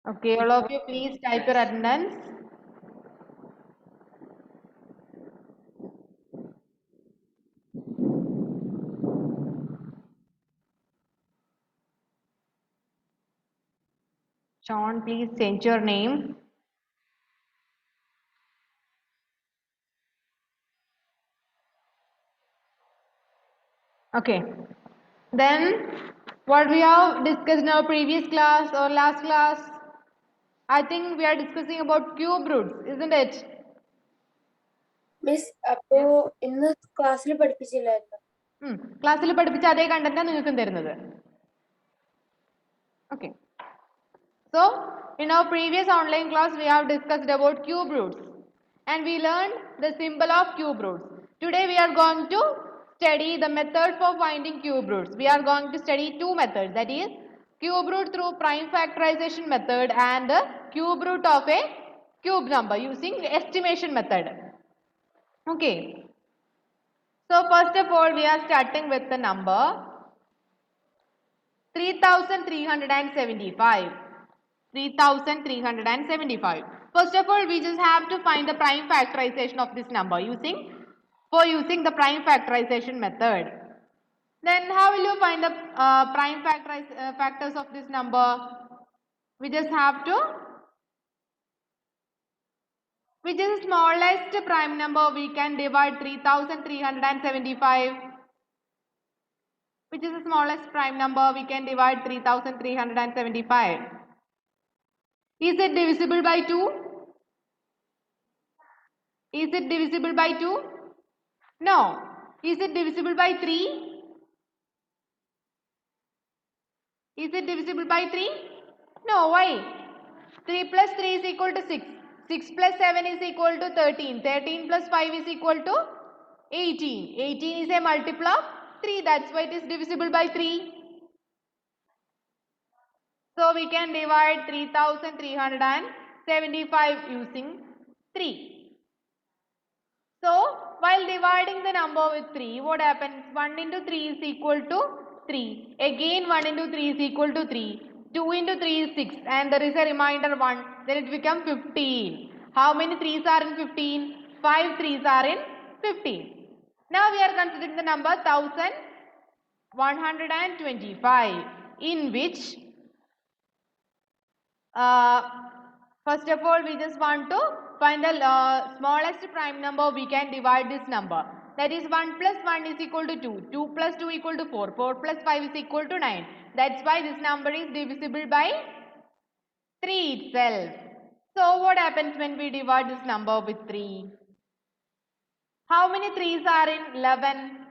Okay, all of you please type your attendance. Sean, please change your name. Okay. Then what we have discussed in our previous class or last class, I think we are discussing about cube roots, isn't it? Miss അപ്പോ ഇന്ന് ക്ലാസ്സിൽ പഠിപ്പിച്ചില്ലായിരുന്നു. ക്ലാസ്സിൽ പഠിപ്പിച്ച അതേ content നിങ്ങൾക്കും തരുന്നത്. Okay. So in our previous online class we have discussed about cube roots and we learned the symbol of cube roots. Today we are going to study the method for finding cube roots. We are going to study two methods, that is cube root through prime factorization method and the cube root of a cube number using estimation method. Okay. So first of all we are starting with the number 3375. 3375. First of all, we just have to find the prime factorization of this number using the prime factorization method. Then how will you find the prime factors of this number? We just have to, which is the smallest prime number we can divide 3375. Which is the smallest prime number we can divide 3375? Is it divisible by 2? Is it divisible by 2? No. Is it divisible by 3? Is it divisible by 3? No. Why? 3 plus 3 is equal to 6. 6 plus 7 is equal to 13. 13 plus 5 is equal to 18. 18 is a multiple of 3. That's why it is divisible by 3. So we can divide 3375 using 3. So while dividing the number with 3, what happens? 1 into 3 is equal to 3. Again 1 into 3 is equal to 3. 2 into 3 is 6 and there is a remainder 1. Then it becomes 15. How many 3's are in 15? 5 3's are in 15. Now we are considering the number 1125, in which first of all we just want to find the smallest prime number we can divide this number. That is 1 plus 1 is equal to 2. 2 plus 2 equal to 4. 4 plus 5 is equal to 9. That's why this number is divisible by 3 itself. So what happens when we divide this number with 3? How many 3's are in 11?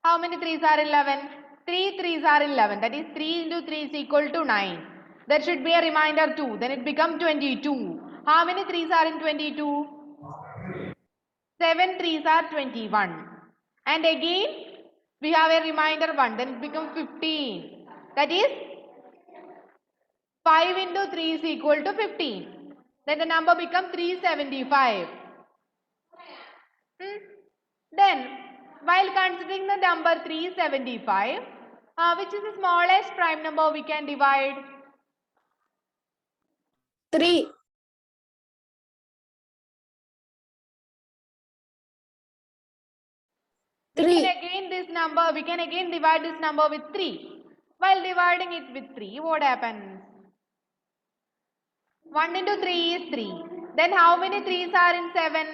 How many 3's are in 11? 3 3's are in 11. That is 3 into 3 is equal to 9. There should be a remainder 2. Then it becomes 22. How many 3's are in 22? 7 3's are 21. And again we have a remainder 1. Then it becomes 15. That is 5 into 3 is equal to 15. Then the number becomes 375. Then while considering the number 375, which is the smallest prime number we can divide? 3. We can again divide this number with 3. While dividing it with 3, what happens? 1 into 3 is 3. Then how many 3's are in 7?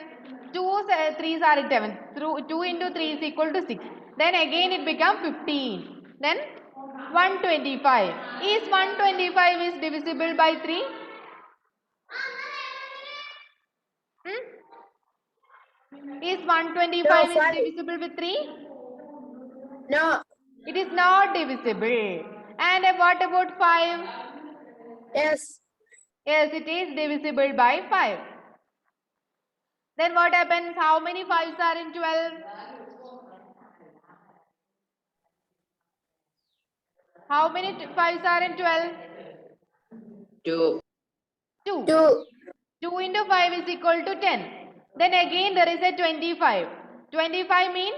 2 3's are in 7. 2 into 3 is equal to 6. Then again it becomes 15. Then 125. Is 125 is divisible by 3? Is 125 is divisible with 3? No. It is not divisible. And what about 5? Yes. Yes, it is divisible by 5. Then what happens? How many 5's are in 12? How many 5's are in 12? 2. 2. 2. 2 into 5 is equal to 10. Then again there is a 25. 25 means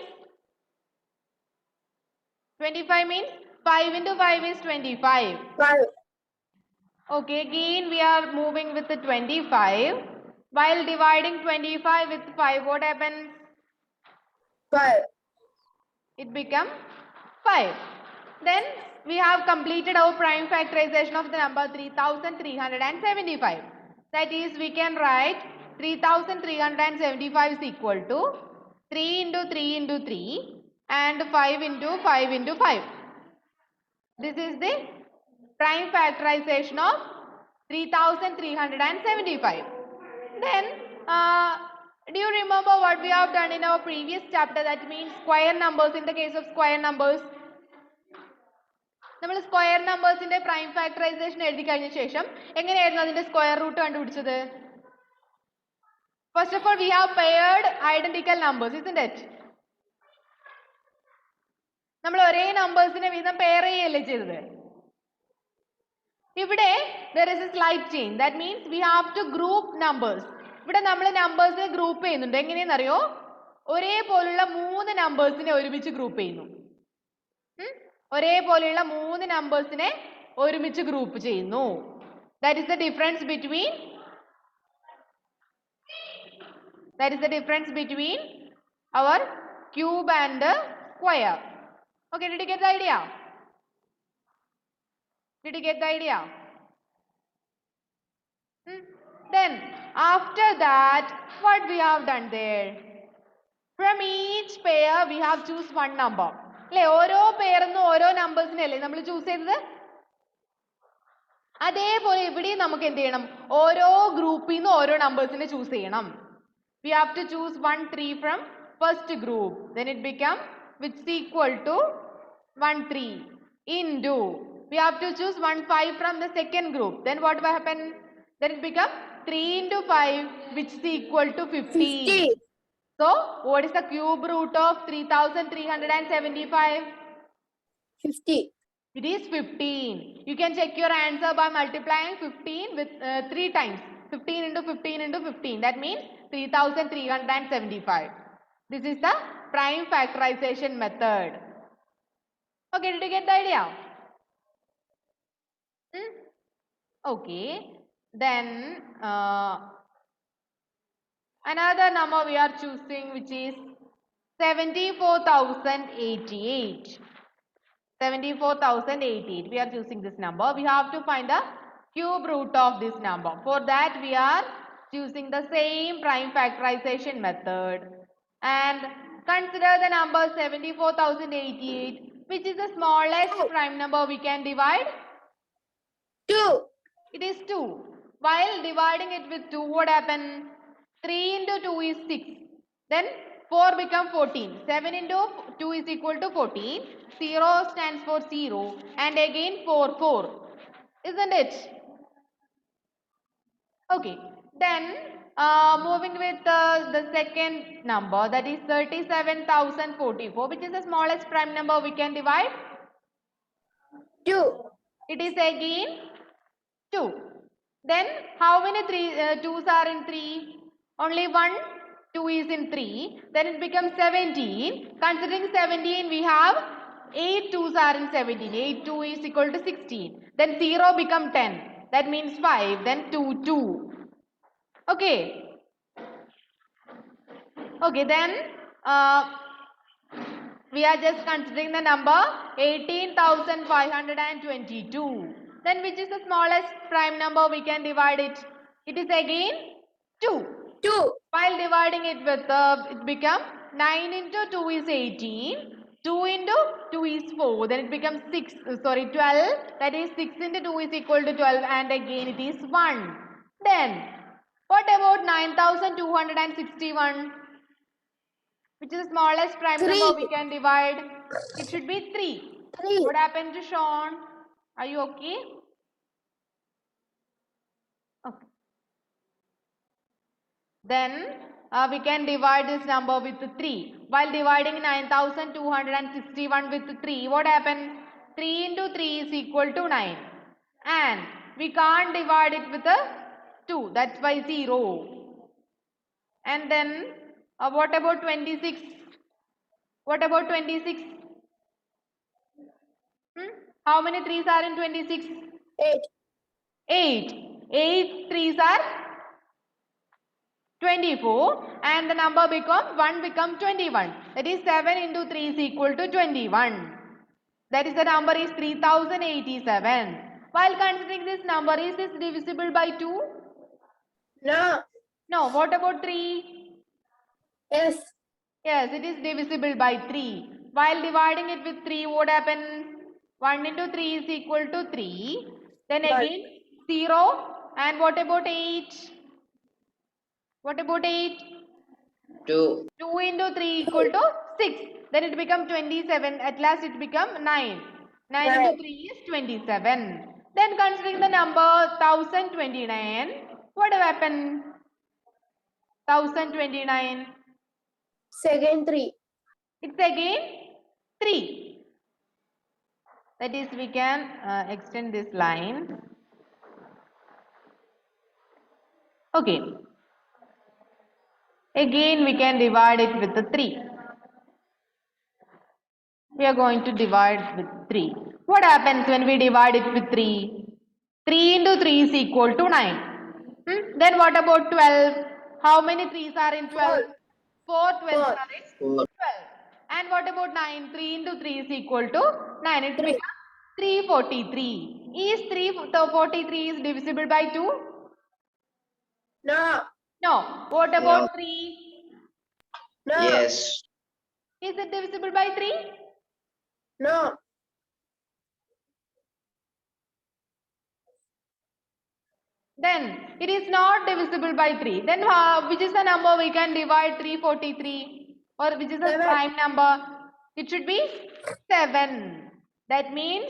5 into 5 is 25. 5. Okay, again we are moving with the 25. While dividing 25 with 5, what happens? 5. It becomes 5. Then we have completed our prime factorization of the number 3375. That is, we can write 3375 is equal to 3 into 3 into 3 and 5 into 5 into 5. This is the prime factorization of 3375. Then, do you remember what we have done in our previous chapter? That means square numbers. In the case of square numbers, നമ്മൾ square നമ്പേഴ്സിന്റെ prime factorisation എഴുതി കഴിഞ്ഞ ശേഷം എങ്ങനെയായിരുന്നു അതിന്റെ square root കണ്ടുപിടിച്ചത്? First of all we have paired identical numbers, isn't it? നമ്മൾ ഒരേ നമ്പേഴ്സിനെ വീതം പെയർ ചെയ്യല്ലേ ചെയ്തത്. ഇവിടെ there is a slight change. That means we have to group numbers. ഇവിടെ നമ്മൾ നമ്പേഴ്സിനെ ഗ്രൂപ്പ് ചെയ്യുന്നുണ്ട്. എങ്ങനെയെന്നറിയോ? ഒരേപോലുള്ള 3 നമ്പേഴ്സിനെ ഒരുമിച്ച് ഗ്രൂപ്പ് ചെയ്യുന്നു. ഒരേപോലെയുള്ള 3 നമ്പേഴ്സിനെ ഒരുമിച്ച് ഗ്രൂപ്പ് ചെയ്യുന്നു. That is the difference between our cube and square. Okay, did you get the idea? Then after that, what we have done there? From each pair we have choose one number. അല്ലേ, ഓരോ പെയറിന്നും ഓരോ നമ്പേഴ്സിനല്ലേ നമ്മൾ choose ചെയ്തത്? അതേപോലെ ഇവിടെയും നമുക്ക് എന്ത് ചെയ്യണം? ഓരോ ഗ്രൂപ്പിൽ നിന്ന് ഓരോ നമ്പേഴ്സിനെ ചൂസ് ചെയ്യണം. We have to choose 1 3 from first group. Then it become which is equal to 1 3 into we have to choose 1 5 from the second group. Then what will happen? Then it become 3 into 5 which is equal to 15. 50. So what is the cube root of 3375? 50. It is 15. You can check your answer by multiplying 15 with 3 times. 15 into 15 into 15. That means 3375. This is the prime factorization method. Okay, did you get the idea? Okay. Then another number we are choosing, which is 74,088. 74,088. We are choosing this number. We have to find the cube root of this number. For that, we are choosing the same prime factorization method. And consider the number 74,088, which is the smallest prime number we can divide. 2. It is 2. While dividing it with 2, what happens? 3 into 2 is 6. Then 4 become 14. 7 into 2 is equal to 14. 0 stands for 0. And again 4, 4. Isn't it? Okay. Then moving with the second number, that is 37,044, which is the smallest prime number we can divide. 2. It is again 2. Then how many 2's are in 3? Only 1 2 is in 3. Then it becomes 17. Considering 17, we have 8 2's are in 17. 8 2 is equal to 16. Then 0 become 10. That means 5. Then 2 2. Okay. Okay, then we are just considering the number 18,522. Then which is the smallest prime number we can divide it? It is again 2. 2. While dividing it with it become 9 into 2 is 18. 2 into 2 is 4. Then it becomes 12. That is 6 into 2 is equal to 12. And again it is 1. Then what about 9,261? Which is the smallest prime 3. number we can divide? It should be 3. 3. What happened to Sean? Are you okay? Okay. Then we can divide this number with 3. While dividing 9,261 with 3, what happened? 3 into 3 is equal to 9. And we can't divide it with 2. That's why 0. And then what about 26? What about 26? How many 3's are in 26? 8. 8. 8 threes are 24 and the number become 1 become 21. That is 7 into 3 is equal to 21. That is the number is 3087. While considering this number, is this divisible by 2? No. No. What about 3? Yes. Yes, it is divisible by 3. While dividing it with 3, what happens? 1 into 3 is equal to 3. Then One. again 0. And what about 8? What about 8? 2. 2 into 3 equal to 6. Then it becomes 27. At last it becomes 9. 9 Nine. into 3 is 27. Then considering the number 1029, what will happen? 1029. Second 3. It's again 3. That is, we can extend this line. Okay. Again, we can divide it with the 3. We are going to divide with 3. What happens when we divide it with 3? 3 into 3 is equal to 9. Then what about 12? How many 3s are in 12? 4 12s Four. are in 12. And what about 9? 3 into 3 is equal to 9. It becomes 343. Is 343 is divisible by 2? No. No. What about 3? No. Yes. Is it divisible by 3? No. Then it is not divisible by 3. Then which is the number we can divide 343? Or which is the 7. prime number? It should be 7. That means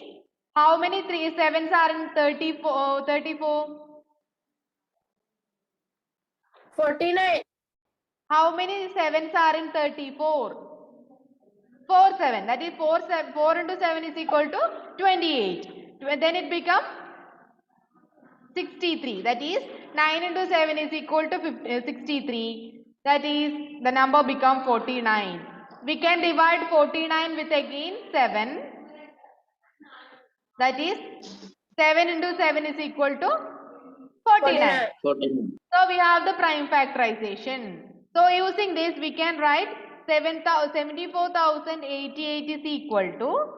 how many 7s are in 34? 49. How many 7s are in 34? 4 7. That is 4 into 7 is equal to 28. Then it becomes 63. That is 9 into 7 is equal to 63. That is the number become 49. We can divide 49 with again 7. That is 7 into 7 is equal to 49. 14. So we have the prime factorization. So using this we can write 74,088 is equal to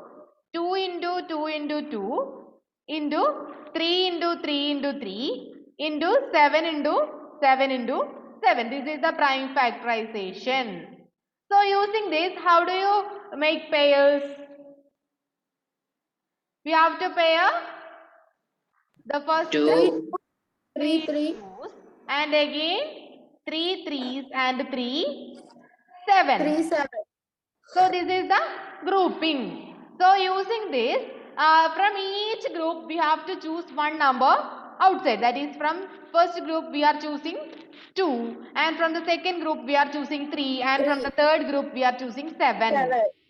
2 into 2 into 2 into 3 into 3 into 3 into 7 into 7 into 7. This is the prime factorization. So using this, how do you make pairs? We have to pair the first 2. 3 3. twos and again 3 threes and 3 7. 3 7. So this is the grouping. So using this, from each group we have to choose one number outside. That is, from first group we are choosing 2, and from the second group we are choosing 3, and from the third group we are choosing 7. 7.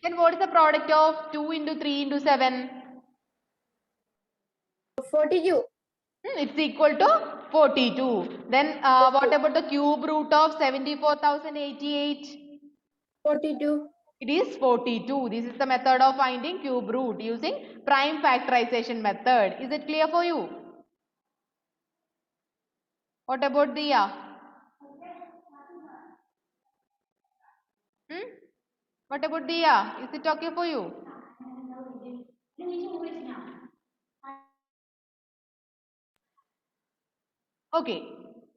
Then what is the product of 2 into 3 into 7? 42. It's equal to 42. Then what about the cube root of 74,088? 42. It is 42. This is the method of finding cube root using prime factorization method. Is it clear for you? What about Diya? What about Diya? Is it okay for you? Okay.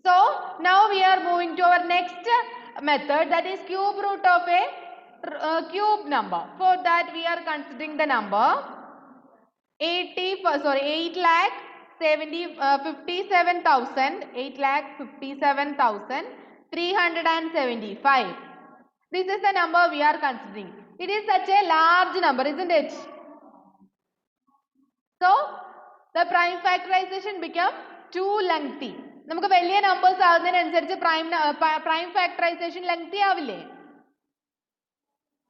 So now we are moving to our next method, that is cube root of a cube number. For that we are considering the number 8,57,375. This is the number we are considering. It is such a large number, isn't it? So the prime factorization become too lengthy. നമുക്ക് വലിയ numbers ആകുന്നതിനനുസരിച്ച് prime factorization lengthy ആവില്ലേ?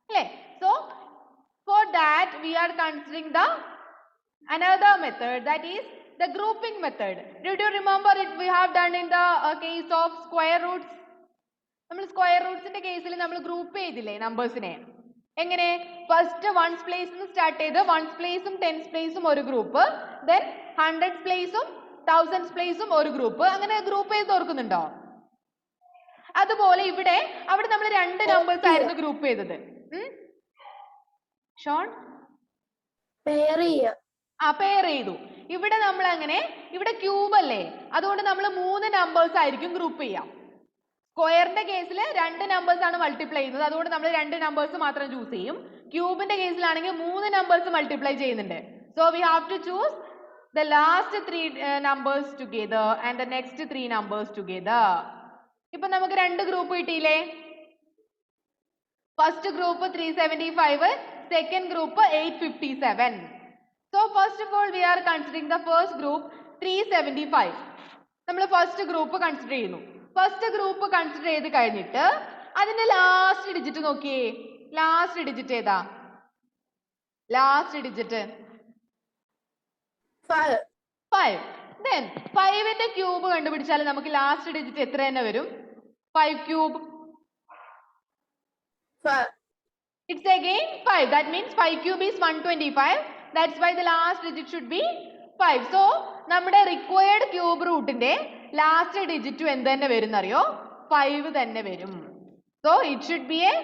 അല്ലേ? So for that we are considering the another method, that is the grouping method. Did you remember it? We have done in the case of square roots. നമ്മൾ square roots ന്റെ കേസിൽ നമ്മൾ group ചെയ്തില്ലേ നമ്പേഴ്സിനെ? എങ്ങനെ? First once place start ചെയ്ത് once പ്ലേസും tense പ്ലേസും ഒരു group, then hundreds പ്ലേസും thousands പ്ലേസും ഒരു group. അങ്ങനെ ഗ്രൂപ്പ് ചെയ്ത് ഓർക്കുന്നുണ്ടോ? അതുപോലെ ഇവിടെ അവിടെ നമ്മൾ രണ്ട് നമ്പേഴ്സ് ആയിരുന്നു ഗ്രൂപ്പ് ചെയ്തത്. ഷോൺ പെയർ ചെയ്യാം. പെയർ ചെയ്തു. ഇവിടെ നമ്മൾ അങ്ങനെ ഇവിടെ ക്യൂബ് അല്ലേ, അതുകൊണ്ട് നമ്മൾ 3 നമ്പേഴ്സ് ആയിരിക്കും ഗ്രൂപ്പ് ചെയ്യാം. സ്ക്വയറിന്റെ കേസിൽ 2 നമ്പേഴ്സ് ആണ് മൾട്ടിപ്ലൈ ചെയ്യുന്നത്, അതുകൊണ്ട് നമ്മൾ 2 നമ്പേഴ്സ് മാത്രം ചൂസ് ചെയ്യും. ക്യൂബിന്റെ കേസിലാണെങ്കിൽ 3 നമ്പേഴ്സ് മൾട്ടിപ്ലൈ ചെയ്യുന്നുണ്ട്. So we have to choose the last 3 numbers together and the next 3 numbers together. ഇപ്പൊ നമുക്ക് രണ്ട് ഗ്രൂപ്പ് കിട്ടിയില്ലേ? First group 375, second group 857. So first of all we are considering the first group 375. നമ്മൾ first group consider ചെയ്യുന്നു. First group consider ചെയ്ത് കഴിഞ്ഞിട്ട് അതിന്റെ last digit നോക്കിയേ. ലാസ്റ്റ് ഡിജിറ്റ് ഏതാ? Last digit 5. Then 5ന്റെ ക്യൂബ് കണ്ടുപിടിച്ചാൽ നമുക്ക് ലാസ്റ്റ് ഡിജിറ്റ് എത്ര തന്നെ വരും? 5 cube. It's again 5. That means 5 cube is 125. That's why the last digit should be 5. So നമ്മുടെ required cube rootന്റെ last digit എന്ത് തന്നെ വരും അറിയോ? 5 തന്നെ വരും. So it should be a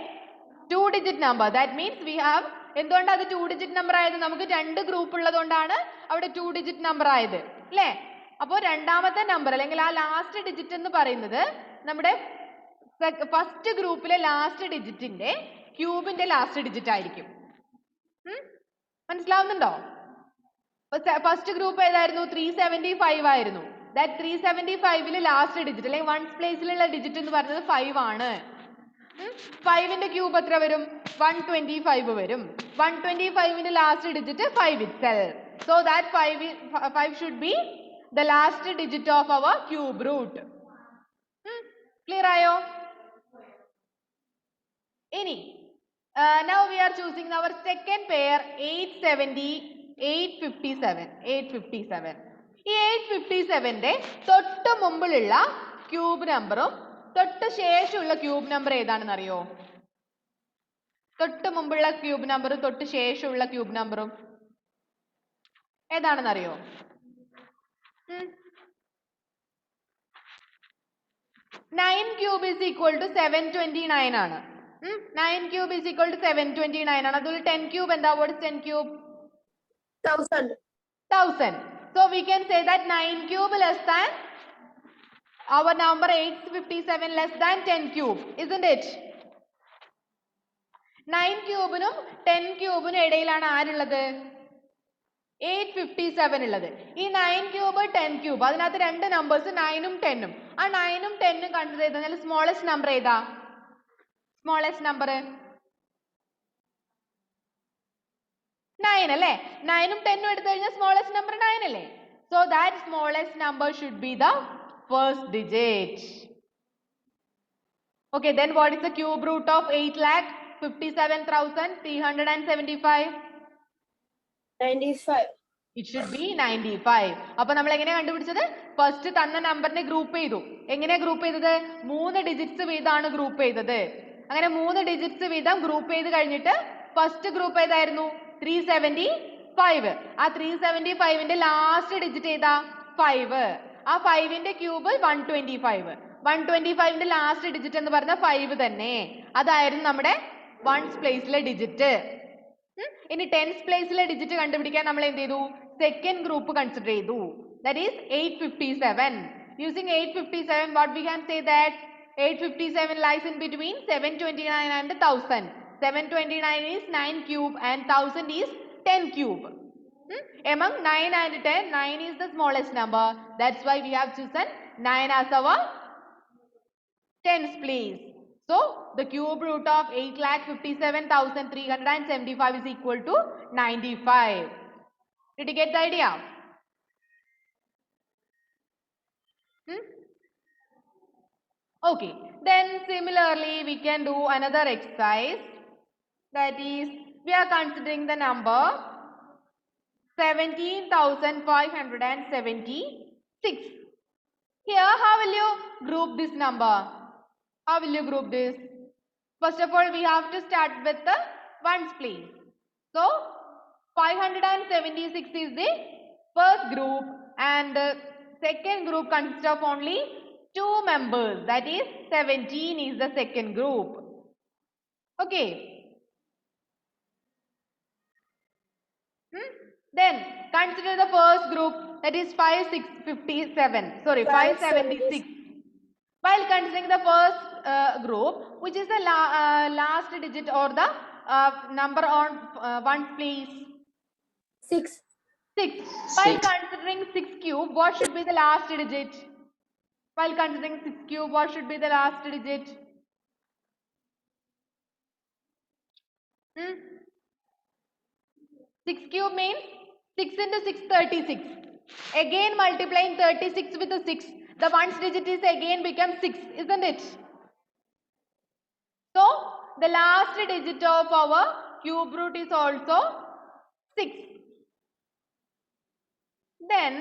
2 digit number. That means we have, എന്തുകൊണ്ടാണ് അത് 2 digit number ആയത്? നമുക്ക് രണ്ട് ഗ്രൂപ്പ് ഉള്ളതുകൊണ്ടാണ് അവിടെ 2 digit number ആയത് അല്ലേ? അപ്പോൾ രണ്ടാമത്തെ നമ്പർ അല്ലെങ്കിൽ ആ ലാസ്റ്റ് ഡിജിറ്റ് എന്ന് പറയുന്നത് നമ്മുടെ ഫസ്റ്റ് ഗ്രൂപ്പിലെ ലാസ്റ്റ് ഡിജിറ്റിന്റെ ക്യൂബിന്റെ ലാസ്റ്റ് ഡിജിറ്റ് ആയിരിക്കും. മനസ്സിലാവുന്നുണ്ടോ? ഫസ്റ്റ് ഗ്രൂപ്പ് ഏതായിരുന്നു? 375 ആയിരുന്നു. ദാറ്റ് 375ല് ലാസ്റ്റ് ഡിജിറ്റ് അല്ലെങ്കിൽ വൺസ് പ്ലേസിലുള്ള ഡിജിറ്റ് എന്ന് പറയുന്നത് 5 ആണ്. 5ന്റെ ക്യൂബ് എത്ര വരും? 125 വരും. 125ന്റെ last digit 5 itself. So that 5 should be the last digit of our cube root. Clear ആയോ? ഇനി now we are choosing our second pair 870, 857. ഈ 857ന്റെ തൊട്ട് മുമ്പിലുള്ള ക്യൂബ് നമ്പറും തൊട്ട് ശേഷമുള്ള ക്യൂബ് നമ്പർ ഏതാണെന്ന് അറിയോ? തൊട്ട് മുമ്പുള്ള ക്യൂബ് നമ്പറും തൊട്ട് ശേഷമുള്ള ക്യൂബ് നമ്പറും ഏതാണെന്ന് അറിയോ? 9 cube is equal to 729 ആണ്. 9 cube is equal to 729 ആണ്. അതുപോലെ 10 cube എന്താ? What is 10 cube? 1000. So we can say that 9 cube less than our number 857 less than 10 cube, isn't it? 9 ക്യൂബിനും 10 ക്യൂബിനും ഇടയിലാണ് ആരുള്ളത്? 857 ഉള്ളത്. ഈ 9 ക്യൂബ് 10 ക്യൂബ് അതിനകത്ത് രണ്ട് നമ്പേഴ്സ് 9ഉം 10ഉം. ആ 9ഉം 10ഉം കൺസിഡർ ചെയ്ത് കഴിഞ്ഞാൽ സ്മോളസ്റ്റ് നമ്പർ ഏതാ? സ്മോളസ്റ്റ് നമ്പർ 9 അല്ലേ? 9ഉം 10ഉം എടുത്തു കഴിഞ്ഞാൽ സ്മോളസ്റ്റ് നമ്പർ 9 അല്ലേ? So that smallest number should be the first digit. Okay, then what is the cube root of 8,57,375? 95. It should be 95. അപ്പോൾ നമ്മൾ എങ്ങനെ കണ്ടുപിടിച്ചത്? ഫസ്റ്റ് തന്ന നമ്പറിനെ ഗ്രൂപ്പ് ചെയ്തു. എങ്ങനെയാ ഗ്രൂപ്പ് ചെയ്തത്? 3 ഡിജിറ്റ്സ് വീതമാണ് ഗ്രൂപ്പ് ചെയ്തത്. അങ്ങനെ 3 ഡിജിറ്റ്സ് വീതം ഗ്രൂപ്പ് ചെയ്ത് കഴിഞ്ഞിട്ട് ഫസ്റ്റ് ഗ്രൂപ്പ് ഏതായിരുന്നു? 375. ആ 375ന്റെ ലാസ്റ്റ് ഡിജിറ്റ് ഏതാ? 5. ആ 5ന്റെ ക്യൂബ് 125. 125ന്റെ ലാസ്റ്റ് ഡിജിറ്റ് എന്ന് പറഞ്ഞാൽ 5 തന്നെ. അതായിരുന്നു നമ്മുടെ വൺസ് പ്ലേസിലെ ഡിജിറ്റ്. ഇനി ടെൻസ് പ്ലേസിലെ ഡിജിറ്റ് കണ്ടുപിടിക്കാൻ നമ്മൾ എന്ത് ചെയ്തു? സെക്കൻഡ് ഗ്രൂപ്പ് കൺസിഡർ ചെയ്തു. That is 857. Using 857 what we can say that 857 lies in between 729 and 1000. 729 is 9 cube and 1000 is 10 cube. Among 9 and 10, 9 is the smallest number. That's why we have chosen 9 as our tens place. So the cube root of 8,57,375 is equal to 95. Did you get the idea? Okay. Then similarly we can do another exercise. That is, we are considering the number 17,576. Here, how will you group this number? How will you group this? First of all, we have to start with the ones place. So 576 is the first group and second group consists of only 2 members. That is 17 is the second group. Okay. Then consider the first group, that is 557. Sorry, 576. While considering the first group, which is the last digit or the number on ones please? 6. 6. While considering 6 cube, what should be the last digit? While considering 6 cube, what should be the last digit? 6 cube means 6 into 6, 36. Again multiplying 36 with the 6. The ones digit is again become 6, isn't it? So, the last digit of our cube root is also 6. Then,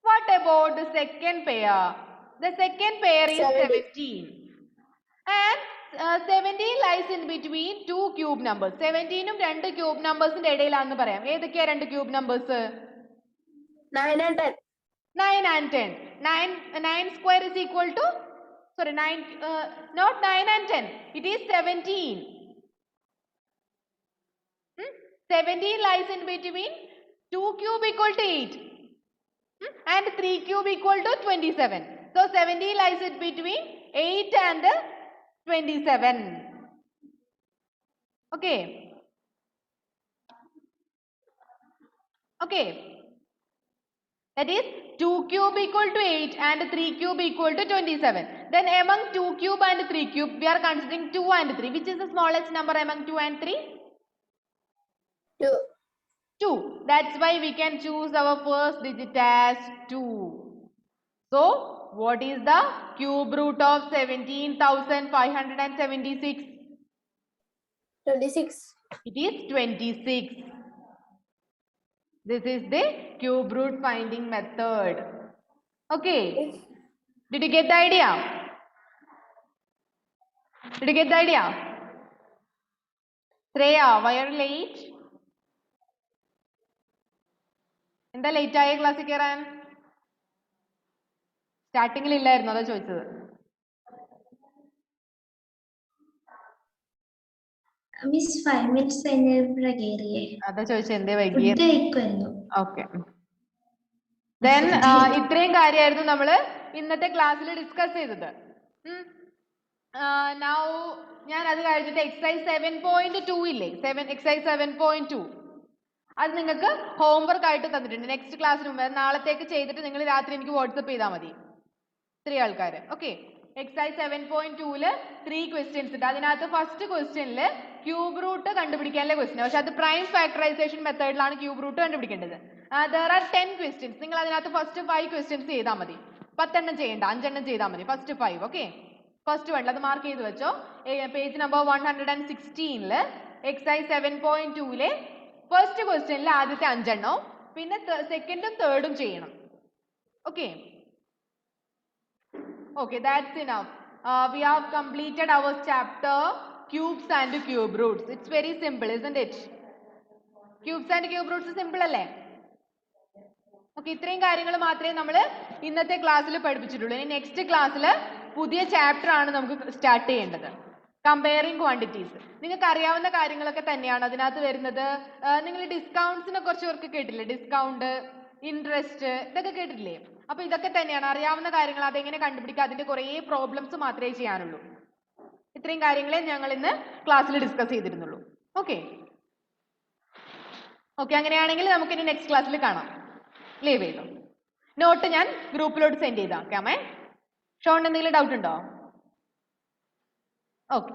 what about the second pair? The second pair is 17. And 17 lies in between two cube numbers. 17 ഉം 2 cube numbers ന്റെ ഇടയിലാണെന്ന് പറയാം. ഏതൊക്കെയാ 2 cube numbers? 9 and 10. 9 and 10. 9 square is equal to, sorry, 9, not 9 and 10. It is 17. 17 lies in between 2 cube equal to 8. And 3 cube equal to 27. So 17 lies in between 8 and 27. Okay. Okay. That is 2 cube equal to 8 and 3 cube equal to 27. Then among 2 cube and 3 cube, we are considering 2 and 3. Which is the smallest number among 2 and 3? 2. 2. That's why we can choose our first digit as 2. So, what is the cube root of 17,576? 26. It is 26. This is the cube root finding method. Okay. Did you get the idea? Did you get the idea? Shreya, why are you late? എന്താ late ആയ ക്ലാസ്സിൽ കയറാൻ? സ്റ്റാർട്ടിങ്ങിൽ ഇല്ലായിരുന്നു, അതാ ചോദിച്ചത്. Miss 5 minutes കഴിഞ്ഞപ്പോഴാ കേറിയേ. അതാ ചോദിച്ചത് എന്തേ വൈകിയേ? ഓക്കെ. ദെൻ ഇത്രയും കാര്യമായിരുന്നു നമ്മൾ ഇന്നത്തെ ക്ലാസ്സിൽ ഡിസ്കസ് ചെയ്തത്. നൗ ഞാൻ അത് കഴിഞ്ഞിട്ട് എക്സസൈസ് 7.2 ഇല്ലേ, എക്സസൈസ് 7.2 അത് നിങ്ങൾക്ക് ഹോംവർക്ക് ആയിട്ട് തന്നിട്ടുണ്ട്. നെക്സ്റ്റ് ക്ലാസ്സിന് മുമ്പ് നാളത്തേക്ക് ചെയ്തിട്ട് നിങ്ങൾ രാത്രി എനിക്ക് വാട്സപ്പ് ചെയ്താൽ മതി. 3 ആൾക്കാർ. ഓക്കെ. എക്സസൈസ് 7.2 3 ക്വസ്റ്റ്യൻസ് ഉണ്ട്. അതിനകത്ത് ഫസ്റ്റ് ക്വസ്റ്റ്യനിൽ ക്യൂബ് റൂട്ട് കണ്ടുപിടിക്കാനുള്ള ക്വസ്റ്റ്യൻ, പക്ഷെ അത് പ്രൈം ഫാക്ടറൈസേഷൻ മെത്തേഡിലാണ് ക്യൂബ് റൂട്ട് കണ്ടുപിടിക്കേണ്ടത്. there are 10 questions. നിങ്ങൾ അതിനകത്ത് ഫസ്റ്റ് 5 ക്വസ്റ്റ്യൻസ് ചെയ്താൽ മതി. 10 എണ്ണം ചെയ്യണ്ട, 5 എണ്ണം ചെയ്താൽ മതി. ഫസ്റ്റ് 5. ഓക്കെ. ഫസ്റ്റ് വേണ്ട, അത് മാർക്ക് ചെയ്ത് വെച്ചോ. പേജ് നമ്പർ 116 എക്സസൈസ് 7.2 ഫസ്റ്റ് ക്വസ്റ്റ്യനിൽ ആദ്യത്തെ 5 എണ്ണവും പിന്നെ സെക്കൻഡും തേർഡും ചെയ്യണം. Okay. Okay, that's enough. We have completed our chapter cubes and cube roots. It's very simple, isn't it? Cubes and cube roots simple അല്ലേ? Okay, ഇത്രയും കാര്യങ്ങൾ മാത്രമേ നമ്മൾ ഇന്നത്തെ ക്ലാസ്സിൽ പഠിപ്പിച്ചിട്ടുള്ളൂ. ഇനി നെക്സ്റ്റ് ക്ലാസ്സിൽ പുതിയ ചാപ്റ്റർ ആണ് നമുക്ക് സ്റ്റാർട്ട് ചെയ്യേണ്ടത്. Comparing quantities. നിങ്ങൾക്ക് അറിയാവുന്ന കാര്യങ്ങളൊക്കെ തന്നെയാണ് അതിനകത്ത് വരുന്നത്. നിങ്ങൾ ഡിസ്കൗണ്ട്സിനെ കുറിച്ച് പേർക്ക് കേട്ടില്ലേ? ഡിസ്കൗണ്ട്, ഇൻട്രസ്റ്റ്, ഇതൊക്കെ കേട്ടില്ലേ? അപ്പൊ ഇതൊക്കെ തന്നെയാണ് അറിയാവുന്ന കാര്യങ്ങൾ. അതെങ്ങനെ കണ്ടുപിടിക്കുക, അതിന്റെ കുറേ പ്രോബ്ലംസ് മാത്രമേ ചെയ്യാനുള്ളൂ. ഇത്രയും കാര്യങ്ങളെ ഞങ്ങൾ ഇന്ന് ക്ലാസ്സിൽ ഡിസ്കസ് ചെയ്തിരുന്നുള്ളൂ. ഓക്കെ. ഓക്കെ, അങ്ങനെയാണെങ്കിൽ നമുക്ക് ഇനി നെക്സ്റ്റ് ക്ലാസ്സിൽ കാണാം. ലീവ് ചെയ്തു. നോട്ട് ഞാൻ ഗ്രൂപ്പിലോട്ട് സെൻഡ് ചെയ്താൽ ഷോൺ എന്തെങ്കിലും ഡൗട്ട് ഉണ്ടോ? ഓക്കെ.